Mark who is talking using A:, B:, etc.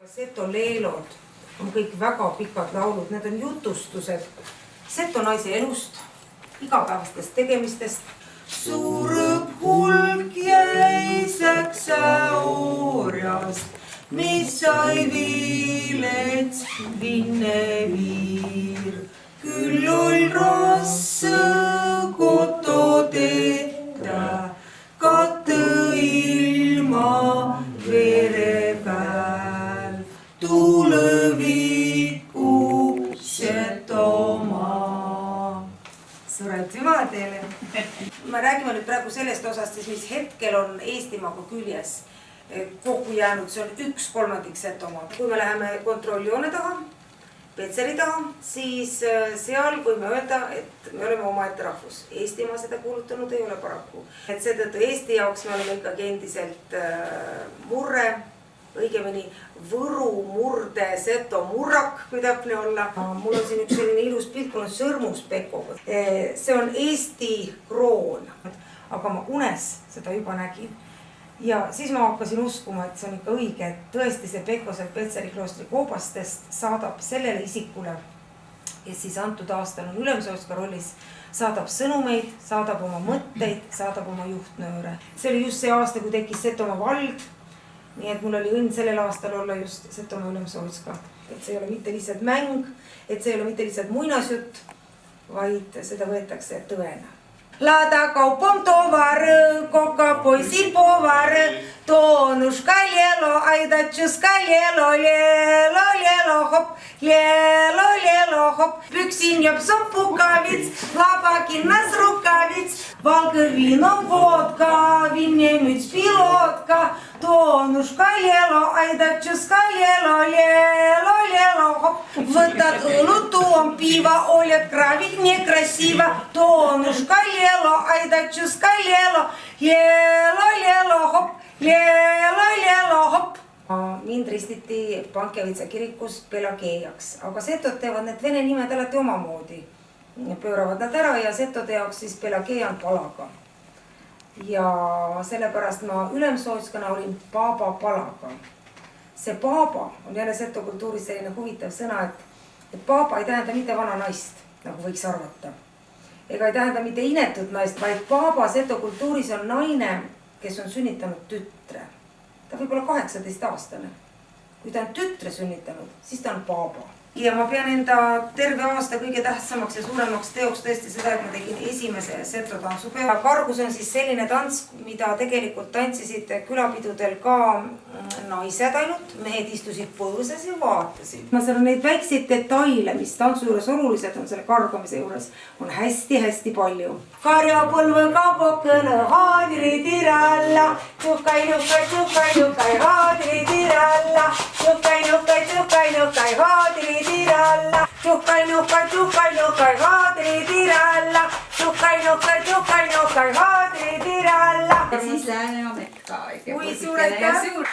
A: Seto leelod on kõik väga pikad laulud, need on jutustused seto naise elust, igapäevastest tegemistest. Surõb hulk jäi säkse orjast, mis sai viilets vinneviir. Küll oll rasse koto tehtä, katte ilma vere pääl. Tuleviku Setomaa. Suur aitüma teile! Me räägime nüüd praegu sellest osast, mis hetkel on Eestimaaga küljes kokku jäänud, see on 1/3 Setomaad. Kui me läheme kontrolljoone taha, Petseri taha, siis seal võime öelda, et me oleme omaette rahvus. Eestimaa seda kuulutanud ei ole paraku. Et seetõttu Eesti jaoks me oleme ikkagi endiselt murre, õigemini Võru murde Seto murrak, kui täpne olla. Mul on siin üks selline ilus pilt, mul on sõrmuspeko. See on Eesti kroon, aga ma unes seda juba nägin. Ja siis ma hakkasin uskuma, et see on ikka õige, et tõesti see Pekko sealt Petseri kloostri koobastest saadab sellele isikule, kes siis antud aastal on Ülemsootska rollis, saadab sõnumeid, saadab oma mõtteid, saadab oma juhtnööre. See oli just see aasta, kui tekkis Setomaa vald. Nii et mul oli õnn sellel aastal olla just Setomaa Ülemsootska. Et see ei ole mitte lihtsalt mäng, et see ei ole mitte lihtsalt muinasjutt, vaid seda võetakse tõena. Lada kaupom tovar, koka poisil povar, toonuška lielo, aidatšuska lielo, lielo hop, püksin job sopukavits, labakinnas rukavits, valgõ vino vodka, vinnemüts pilotka, toonuška lielo, aidatšuska lielo hop, võtad õlut, tuom piva, oled kravik nekrasiva, toonuška lielo, aidatšuska lielo hop, lielo hop. Mind ristiti Pankevitsa kirikus Pelageejaks, aga setod teevad need vene nimed alati omamoodi. Pööravad nad ära ja setode jaoks siis Pelageeja on palaga. Ja sellepärast ma Ülemsootskana olin Paaba palaga. See Paaba on jälle seto kultuuris selline huvitav sõna, et Paaba ei tähenda mitte vana naist, nagu võiks arvata. Ega ei tähenda mitte inetut naist, vaid Paaba seto kultuuris on naine, kes on sünnitanud tütre. Ta võib olla 18-aastane. Kui ta on tütre sünnitanud, siis ta on Paaba. Ja ma pean enda terve aasta kõige tähtsamaks ja suuremaks teoks tõesti seda, et ma tegin esimese seto tantsupeo. Kargus on siis selline tants, mida tegelikult tantsisid külapidudel ka naised ainult. Mehed istusid põõses ja vaatasid. Seal on neid väikseid detaile, mis tantsu juures olulised on selle kargamise juures, on hästi-hästi palju. Karjapõlvõga pokkõlõ haadiritiralla, tšuhkai-nuhkai haadiritiralla, tšuhkai-nuhkai haadiritiralla, tšuhkai-nuhkai haadiritiralla, tšuhkai-nuhkai haadiritiralla.
B: Ja siis Lääne-Ameerika.
A: Kui suured tänu.